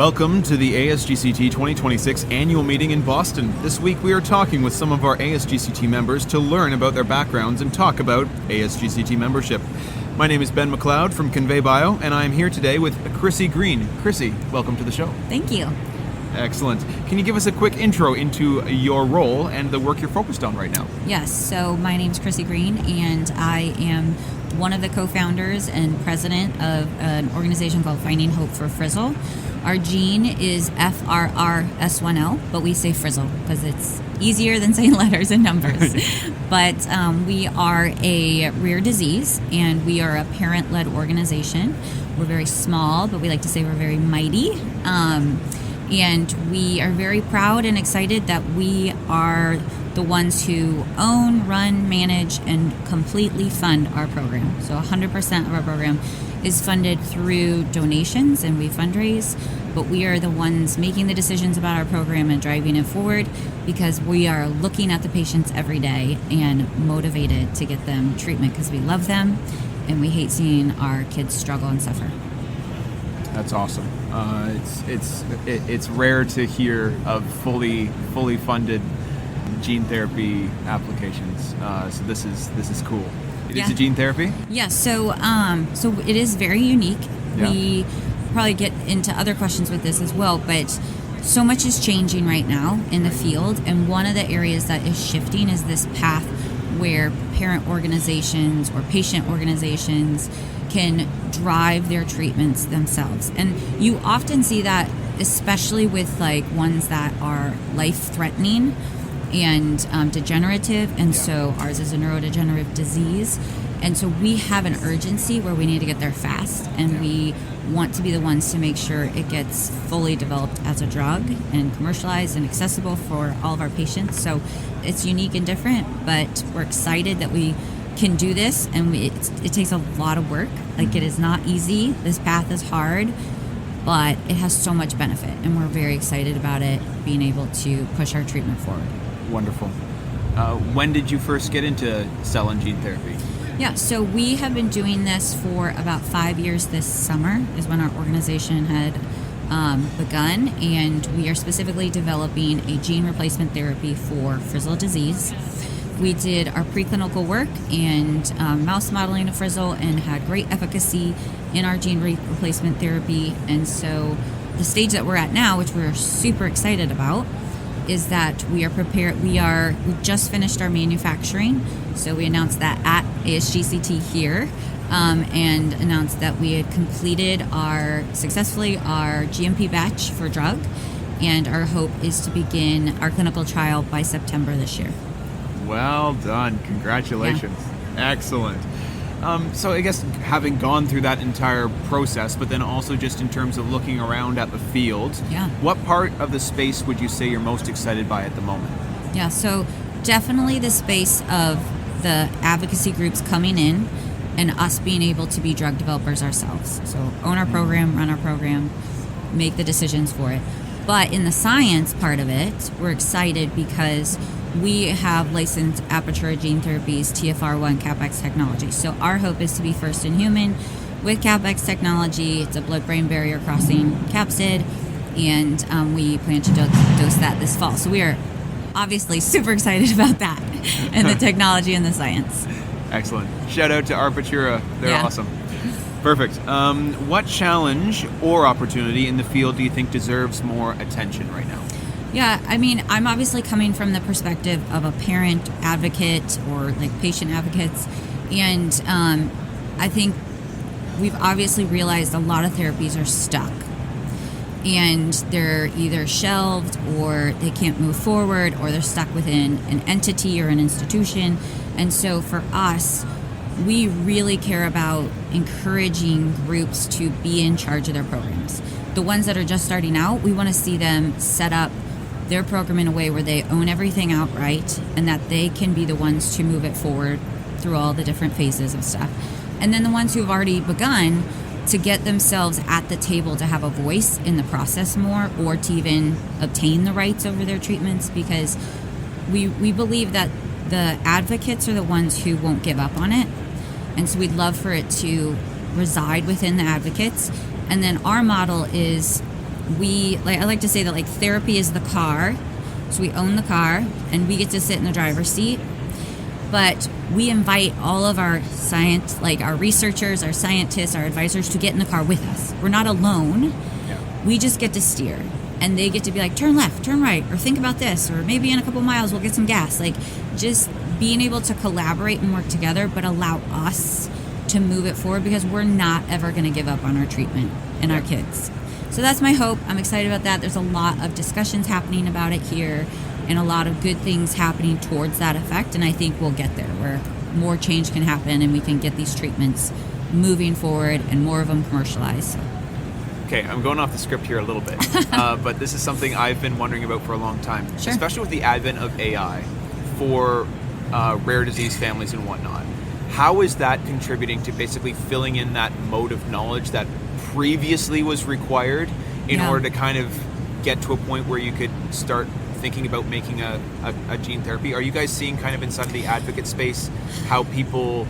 Welcome to the ASGCT 2026 annual meeting in Boston. This week we are talking with some of our ASGCT members to learn about their backgrounds and talk about ASGCT membership. My name is Ben McLeod from Convey Bio, and I am here today with Chrissy Green. Chrissy, welcome to the show. Thank you. Excellent. Can you give us a quick intro into your role and the work you're focused on right now? Yes, so my name's Chrissy Green, and I am one of the co-founders and president of an organization called Finding Hope for Frizzle. Our gene is FRRS1L, but we say Frizzle because it's easier than saying letters and numbers. But we are a rare disease, and we are a parent-led organization. We're very small, but we like to say we're very mighty. And we are very proud and excited that we are the ones who own, run, manage, and completely fund our program. So 100% of our program is funded through donations, and we fundraise, but we are the ones making the decisions about our program and driving it forward because we are looking at the patients every day and motivated to get them treatment because we love them and we hate seeing our kids struggle and suffer. That's awesome. It's rare to hear of fully funded gene therapy applications. So this is cool. It is a gene therapy? Yeah, so it is very unique. Yeah. We probably get into other questions with this as well, but so much is changing right now in the field, and one of the areas that is shifting is this path where parent organizations or patient organizations can drive their treatments themselves. And you often see that, especially with like ones that are life-threatening and degenerative, and so ours is a neurodegenerative disease, and so we have an urgency where we need to get there fast, and we want to be the ones to make sure it gets fully developed as a drug and commercialized and accessible for all of our patients. So it's unique and different, but we're excited that we can do this, and it takes a lot of work. Like, it is not easy. This path is hard, but it has so much benefit, and we're very excited about it being able to push our treatment forward. Wonderful. When did you first get into cell and gene therapy? Yeah, so we have been doing this for about 5 years. This summer is when our organization had begun, and we are specifically developing a gene replacement therapy for frizzle disease. We did our preclinical work and mouse modeling of frizzle and had great efficacy in our gene replacement therapy. And so the stage that we're at now, which we're super excited about, is that we are prepared. We just finished our manufacturing, so we announced that at ASGCT here, and announced that we had completed successfully our GMP batch for drug, and our hope is to begin our clinical trial by September this year. Well done. Congratulations. Yeah. Excellent. So I guess having gone through that entire process, but then also just in terms of looking around at the field, what part of the space would you say you're most excited by at the moment? Yeah, so definitely the space of the advocacy groups coming in and us being able to be drug developers ourselves. So own our program, run our program, make the decisions for it. But in the science part of it, we're excited because we have licensed aperture gene therapies, TFR1 CAPX technology. So our hope is to be first in human with CAPX technology. It's a blood-brain barrier crossing capsid, and we plan to dose that this fall. So we are obviously super excited about that and the technology and the science. Excellent. Shout out to Arpatura. They're awesome. Perfect. What challenge or opportunity in the field do you think deserves more attention right now? Yeah, I mean, I'm obviously coming from the perspective of a parent advocate or like patient advocates, and I think we've obviously realized a lot of therapies are stuck, and they're either shelved or they can't move forward, or they're stuck within an entity or an institution. And so for us, we really care about encouraging groups to be in charge of their programs. The ones that are just starting out, we want to see them set up their program in a way where they own everything outright and that they can be the ones to move it forward through all the different phases of stuff. And then the ones who have already begun to get themselves at the table to have a voice in the process more, or to even obtain the rights over their treatments, because we believe that the advocates are the ones who won't give up on it. And so we'd love for it to reside within the advocates. And then our model is I like to say that like therapy is the car, so we own the car and we get to sit in the driver's seat. But we invite all of our science, like our researchers, our scientists, our advisors, to get in the car with us. We're not alone. Yeah. We just get to steer. And they get to be like, turn left, turn right, or think about this, or maybe in a couple miles we'll get some gas. Like, just being able to collaborate and work together, but allow us to move it forward, because we're not ever going to give up on our treatment and our kids. So that's my hope. I'm excited about that. There's a lot of discussions happening about it here, and a lot of good things happening towards that effect. And I think we'll get there, where more change can happen and we can get these treatments moving forward and more of them commercialized. Okay, I'm going off the script here a little bit, but this is something I've been wondering about for a long time, Sure. especially with the advent of AI for rare disease families and whatnot. How is that contributing to basically filling in that moat of knowledge that previously was required in order to kind of get to a point where you could start thinking about making a gene therapy? Are you guys seeing kind of inside of the advocate space how people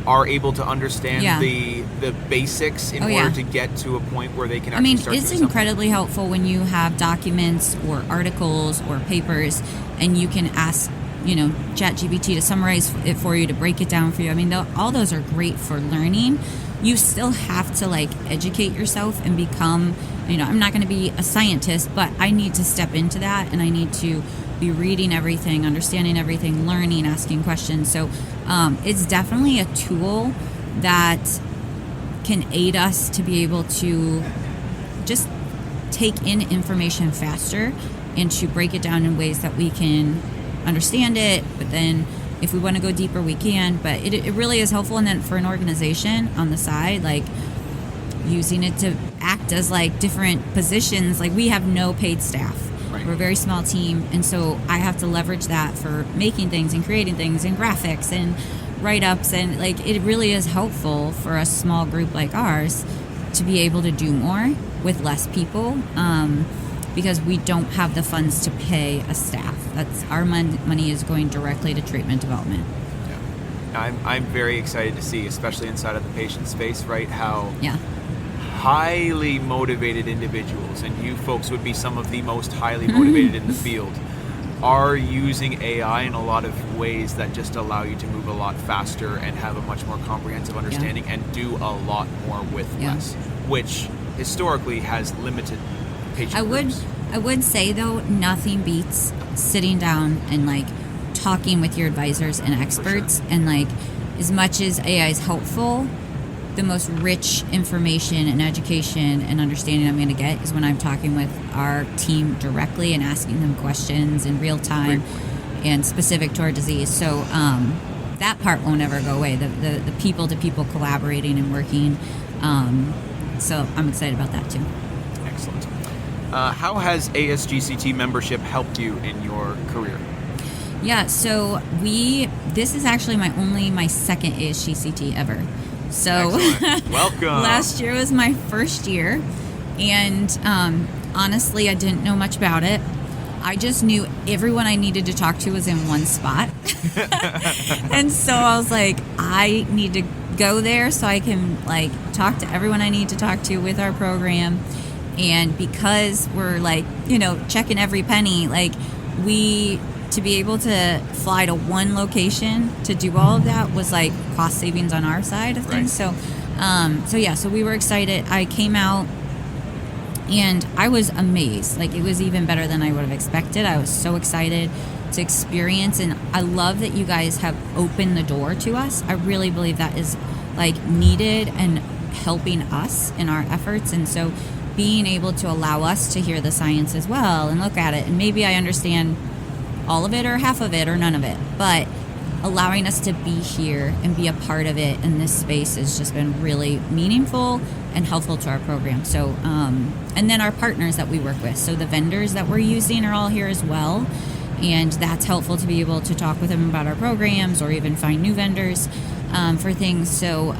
are able to understand the basics in order to get to a point where they can actually start doing it's something? incredibly helpful when you have documents or articles or papers and you can ask, ChatGPT to summarize it for you, to break it down for you. I mean, all those are great for learning. You still have to educate yourself and become, I'm not going to be a scientist, but I need to step into that, and I need to be reading everything, understanding everything, learning, asking questions. So it's definitely a tool that can aid us to be able to just take in information faster and to break it down in ways that we can understand it. But then if we want to go deeper, we can. But it really is helpful. And then for an organization on the side, using it to act as different positions, we have no paid staff. Right. We're a very small team, and so I have to leverage that for making things and creating things and graphics and write-ups, and it really is helpful for a small group like ours to be able to do more with less people, because we don't have the funds to pay a staff. That's our money is going directly to treatment development. Yeah. I'm very excited to see, especially inside of the patient space, right, how highly motivated individuals, and you folks would be some of the most highly motivated in the field, are using AI in a lot of ways that just allow you to move a lot faster and have a much more comprehensive understanding and do a lot more with less, which historically has limited patient groups. I would say, though, nothing beats sitting down and talking with your advisors and experts. And as much as AI is helpful, the most rich information and education and understanding I'm going to get is when I'm talking with our team directly and asking them questions in real time and specific to our disease. So that part won't ever go away, the people-to-people collaborating and working. So I'm excited about that too. Excellent. How has ASGCT membership helped you in your career? Yeah, so this is actually my second ASGCT ever. So welcome. Last year was my first year, and honestly, I didn't know much about it. I just knew everyone I needed to talk to was in one spot. And so I was like, I need to go there so I can talk to everyone I need to talk to with our program. And because we're checking every penny, to be able to fly to one location to do all of that was cost savings on our side of things. Right. So we were excited. I came out and I was amazed. It was even better than I would have expected. I was so excited to experience, and I love that you guys have opened the door to us. I really believe that is needed and helping us in our efforts. And so being able to allow us to hear the science as well and look at it, and maybe I understand all of it or half of it or none of it, but allowing us to be here and be a part of it in this space has just been really meaningful and helpful to our program. So and then our partners that we work with, so the vendors that we're using are all here as well, and that's helpful to be able to talk with them about our programs or even find new vendors for things. So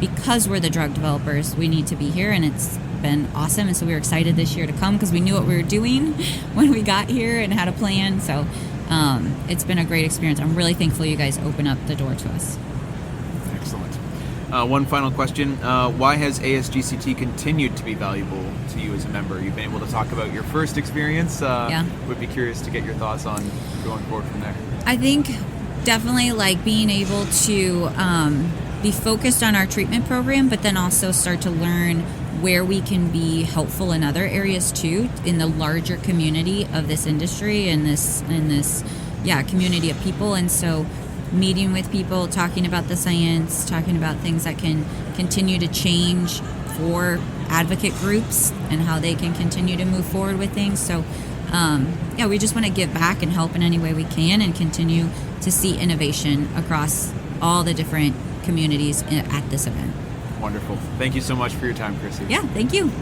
because we're the drug developers, we need to be here, and it's been awesome. And so we were excited this year to come because we knew what we were doing when we got here and had a plan. So it's been a great experience. I'm really thankful you guys opened up the door to us. Excellent. One final question. Why has ASGCT continued to be valuable to you as a member? You've been able to talk about your first experience. Would be curious to get your thoughts on going forward from there. I think definitely like being able to be focused on our treatment program, but then also start to learn where we can be helpful in other areas too, in the larger community of this industry and this community of people. And so meeting with people, talking about the science, talking about things that can continue to change for advocate groups and how they can continue to move forward with things. So we just want to give back and help in any way we can and continue to see innovation across all the different communities at this event. Wonderful. Thank you so much for your time, Chrissy. Yeah, thank you.